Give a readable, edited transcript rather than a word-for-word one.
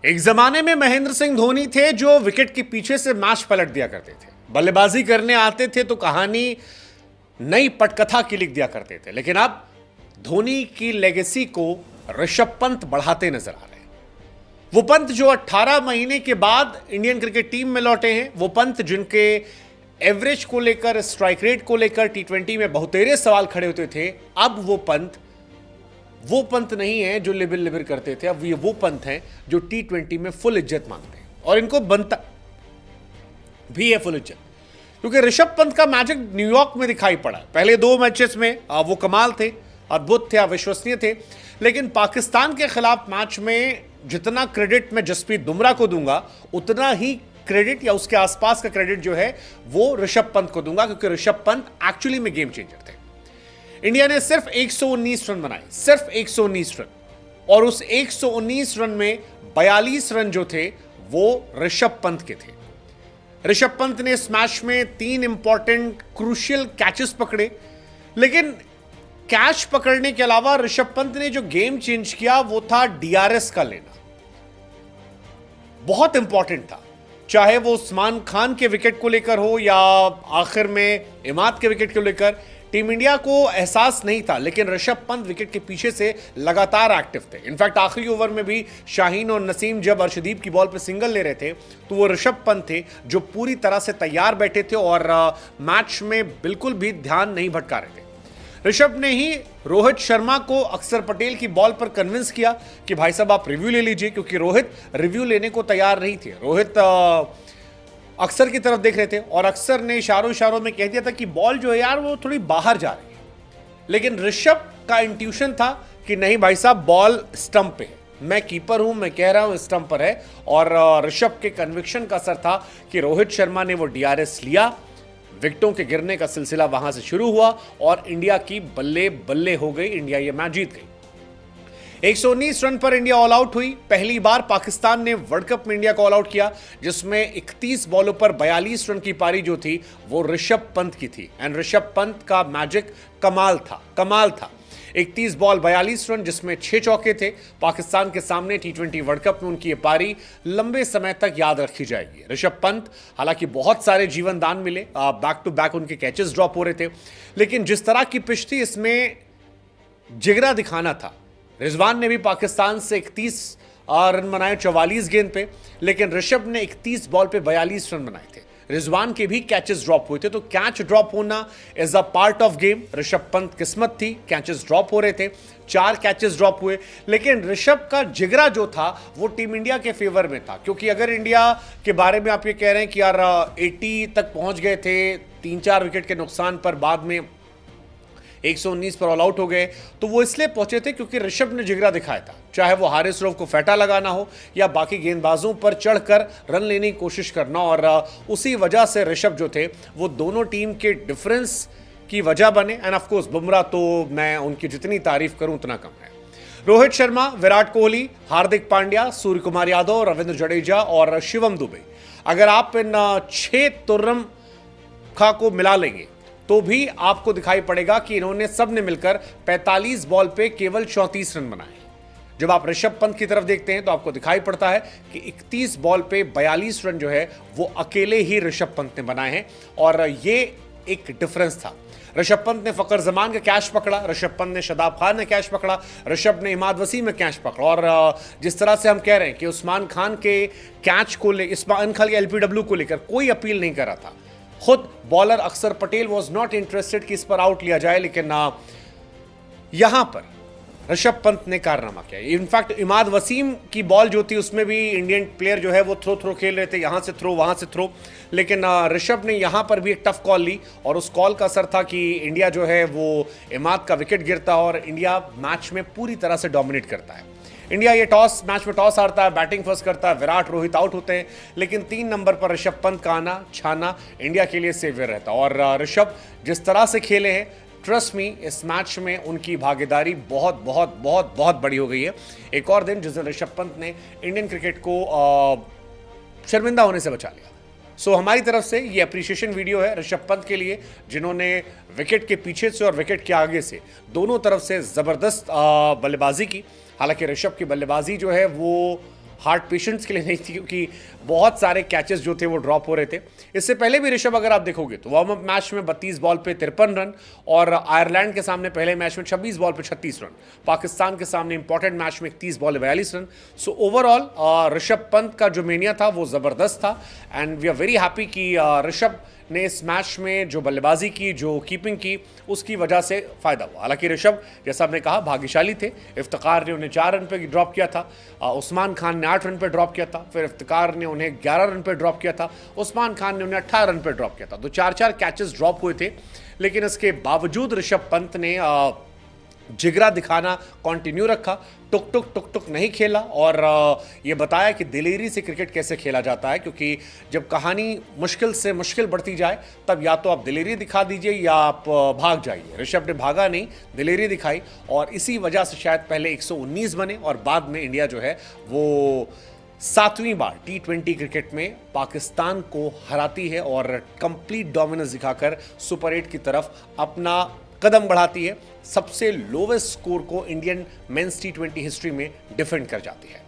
एक जमाने में महेंद्र सिंह धोनी थे जो विकेट के पीछे से मैच पलट दिया करते थे। बल्लेबाजी करने आते थे तो कहानी नई पटकथा की लिख दिया करते थे। लेकिन अब धोनी की लेगेसी को ऋषभ पंत बढ़ाते नजर आ रहे हैं। वो पंत जो 18 महीने के बाद इंडियन क्रिकेट टीम में लौटे हैं, वो पंत जिनके एवरेज को लेकर, स्ट्राइक रेट को लेकर टी20 में बहुतेरे सवाल खड़े होते थे, अब वो पंत नहीं है जो लिबिर लिबिर करते थे। अब ये वो पंत हैं जो टी20 में फुल इज्जत मांगते हैं और इनको बनता भी है फुल इज्जत, क्योंकि ऋषभ पंत का मैजिक न्यूयॉर्क में दिखाई पड़ा। पहले 2 मैचेस में वो कमाल थे, अद्भुत थे, अविश्वसनीय थे। लेकिन पाकिस्तान के खिलाफ मैच में जितना क्रेडिट मैं जसप्रीत बुमराह को दूंगा, उतना ही क्रेडिट या उसके आसपास का क्रेडिट जो है वो ऋषभ पंत को दूंगा, क्योंकि ऋषभ पंत एक्चुअली में गेम चेंजर थे। इंडिया ने सिर्फ 119 रन बनाए, सिर्फ 119 रन, और उस 119 रन में 42 रन जो थे वो ऋषभ पंत के थे। ऋषभ पंत ने इस मैच में 3 इंपॉर्टेंट क्रूशियल कैचेस पकड़े। लेकिन कैच पकड़ने के अलावा ऋषभ पंत ने जो गेम चेंज किया वो था डीआरएस का लेना। बहुत इंपॉर्टेंट था, चाहे वो उस्मान खान के विकेट को लेकर हो या आखिर में इमाद के विकेट को लेकर। टीम इंडिया को एहसास नहीं था, लेकिन ऋषभ पंत विकेट के पीछे से लगातार एक्टिव थे। इनफैक्ट आखिरी ओवर में भी शाहीन और नसीम जब अर्शदीप की बॉल पर सिंगल ले रहे थे तो वो ऋषभ पंत थे जो पूरी तरह से तैयार बैठे थे और मैच में बिल्कुल भी ध्यान नहीं भटका रहे थे। ऋषभ ने ही रोहित शर्मा को अक्षर पटेल की बॉल पर कन्विंस किया कि भाई साहब आप रिव्यू ले लीजिए, क्योंकि रोहित रिव्यू लेने को तैयार नहीं थे। रोहित अक्सर की तरफ देख रहे थे और अक्सर ने इशारों में कह दिया था कि बॉल जो है यार वो थोड़ी बाहर जा रही है। लेकिन ऋषभ का इंट्यूशन था कि नहीं भाई साहब, बॉल स्टंप पे है, मैं कीपर हूं, मैं कह रहा हूं स्टंप पर है। और ऋषभ के कन्विक्शन का असर था कि रोहित शर्मा ने वो डीआरएस लिया। विकेटों के गिरने का सिलसिला वहां से शुरू हुआ और इंडिया की बल्ले बल्ले हो गई। इंडिया ये मैच जीत गई। 119 रन पर इंडिया ऑल आउट हुई। पहली बार पाकिस्तान ने वर्ल्ड कप में इंडिया को ऑल आउट किया, जिसमें 31 बॉलों पर 42 रन की पारी जो थी वो ऋषभ पंत की थी। एंड ऋषभ पंत का मैजिक कमाल था। 31 बॉल 42 रन, जिसमें 6 चौके थे। पाकिस्तान के सामने टी20 वर्ल्ड कप में उनकी ये पारी लंबे समय तक याद रखी जाएगी। ऋषभ पंत हालांकि बहुत सारे जीवन दान मिले, बैक टू बैक उनके कैचेस ड्रॉप हो रहे थे, लेकिन जिस तरह की पिच थी इसमें जिगरा दिखाना था। रिजवान ने भी पाकिस्तान से 31 रन बनाए 44 गेंद पे, लेकिन ऋषभ ने 31 बॉल पे 42 रन बनाए थे। रिजवान के भी कैचेस ड्रॉप हुए थे, तो कैच ड्रॉप होना is a part of game. Rishabh Pant किस्मत थी, कैचेस ड्रॉप हो रहे थे, 4 कैचेस ड्रॉप हुए, लेकिन ऋषभ का जिगरा जो था वो टीम इंडिया के फेवर में था। क्योंकि अगर इंडिया के बारे में आप ये कह रहे हैं कि यार 80 तक पहुंच गए थे 3-4 विकेट के नुकसान पर, बाद में 119 पर ऑल आउट हो गए, तो वो इसलिए पहुंचे थे क्योंकि ऋषभ ने जिगरा दिखाया था। चाहे वो हारिस रऊफ को फेटा लगाना हो या बाकी गेंदबाजों पर चढ़कर रन लेने की कोशिश करना, और उसी वजह से ऋषभ जो थे वो दोनों टीम के डिफरेंस की वजह बने। एंड ऑफ कोर्स बुमराह तो मैं उनकी जितनी तारीफ करूं उतना कम है। रोहित शर्मा, विराट कोहली, हार्दिक पांड्या, सूर्य कुमार यादव, रविंद्र जडेजा और शिवम दुबे, अगर आप इन 6 तुर्रम खा को मिला लेंगे तो भी आपको दिखाई पड़ेगा कि इन्होंने सबने मिलकर 45 बॉल पे केवल 34 रन बनाए। जब आप ऋषभ पंत की तरफ देखते हैं तो आपको दिखाई पड़ता है कि 31 बॉल पे 42 रन जो है वो अकेले ही ऋषभ पंत ने बनाए हैं, और ये एक डिफरेंस था। ऋषभ पंत ने फकर जमान का कैच पकड़ा, ऋषभ पंत ने शादाब खान ने कैच पकड़ा, ऋषभ ने इमाद वसीम में कैच पकड़ा। और जिस तरह से हम कह रहे हैं कि उस्मान खान के कैच को ले, उस्मान खान के एलपीडब्ल्यू को लेकर कोई अपील नहीं कर रहा था। खुद बॉलर अक्षर पटेल वॉज नॉट इंटरेस्टेड कि इस पर आउट लिया जाए, लेकिन यहां पर ऋषभ पंत ने कारनामा किया। इनफैक्ट इमाद वसीम की बॉल जो थी उसमें भी इंडियन प्लेयर जो है वो थ्रो खेल रहे थे, यहां से थ्रो वहां से थ्रो, लेकिन ऋषभ ने यहां पर भी एक टफ कॉल ली, और उस कॉल का असर था कि इंडिया जो है वो इमाद का विकेट गिरता और इंडिया मैच में पूरी तरह से डोमिनेट करता है। इंडिया ये मैच में टॉस हारता है, बैटिंग फर्स्ट करता है, विराट रोहित आउट होते हैं, लेकिन 3 नंबर पर ऋषभ पंत का आना छाना इंडिया के लिए सेवियर रहता। और ऋषभ जिस तरह से खेले हैं, ट्रस्ट मी, इस मैच में उनकी भागीदारी बहुत बहुत बहुत बहुत बड़ी हो गई है। एक और दिन जिस दिन ऋषभ पंत ने इंडियन क्रिकेट को शर्मिंदा होने से बचा लिया। सो हमारी तरफ से ये अप्रिशिएशन वीडियो है ऋषभ पंत के लिए, जिन्होंने विकेट के पीछे से और विकेट के आगे से दोनों तरफ से जबरदस्त बल्लेबाजी की। हालांकि ऋषभ की बल्लेबाजी जो है वो हार्ट पेशेंट्स के लिए नहीं थी, क्योंकि बहुत सारे कैचेस जो थे वो ड्रॉप हो रहे थे। इससे पहले भी ऋषभ अगर आप देखोगे तो वार्म अप मैच में 32 बॉल पे 53 रन, और आयरलैंड के सामने पहले मैच में 26 बॉल पे 36 रन, पाकिस्तान के सामने इंपॉर्टेंट मैच में 31 ball 42 run. So overall Rishabh Pant का जो मेनिया था वो जबरदस्त था, and we are very happy कि ऋषभ ने इस मैच में जो बल्लेबाजी की, जो कीपिंग की, उसकी वजह से फायदा हुआ। हालांकि ऋषभ, जैसा आपने कहा, भाग्यशाली थे। इफ्तिकार ने उन्हें 4 रन पे ड्रॉप किया था, उस्मान खान ने 8 रन पे ड्रॉप किया था, फिर इफ्तिकार ने उन्हें 11 रन पे ड्रॉप किया था, उस्मान खान ने उन्हें 18 रन पे ड्रॉप किया था। तो 4-4 कैचेस ड्रॉप हुए थे, लेकिन इसके बावजूद ऋषभ पंत ने जिगरा दिखाना कंटिन्यू रखा, टुक टुक टुक टुक नहीं खेला, और ये बताया कि दिलेरी से क्रिकेट कैसे खेला जाता है, क्योंकि जब कहानी मुश्किल से मुश्किल बढ़ती जाए तब या तो आप दिलेरी दिखा दीजिए या आप भाग जाइए। ऋषभ ने भागा नहीं, दिलेरी दिखाई, और इसी वजह से शायद पहले 119 बने और बाद में इंडिया जो है वो 7वीं बार T20 क्रिकेट में पाकिस्तान को हराती है और कंप्लीट डोमिनेंस दिखाकर सुपर 8 की तरफ अपना कदम बढ़ाती है, सबसे लोवेस्ट स्कोर को इंडियन मेंस T20 हिस्ट्री में डिफेंड कर जाती है।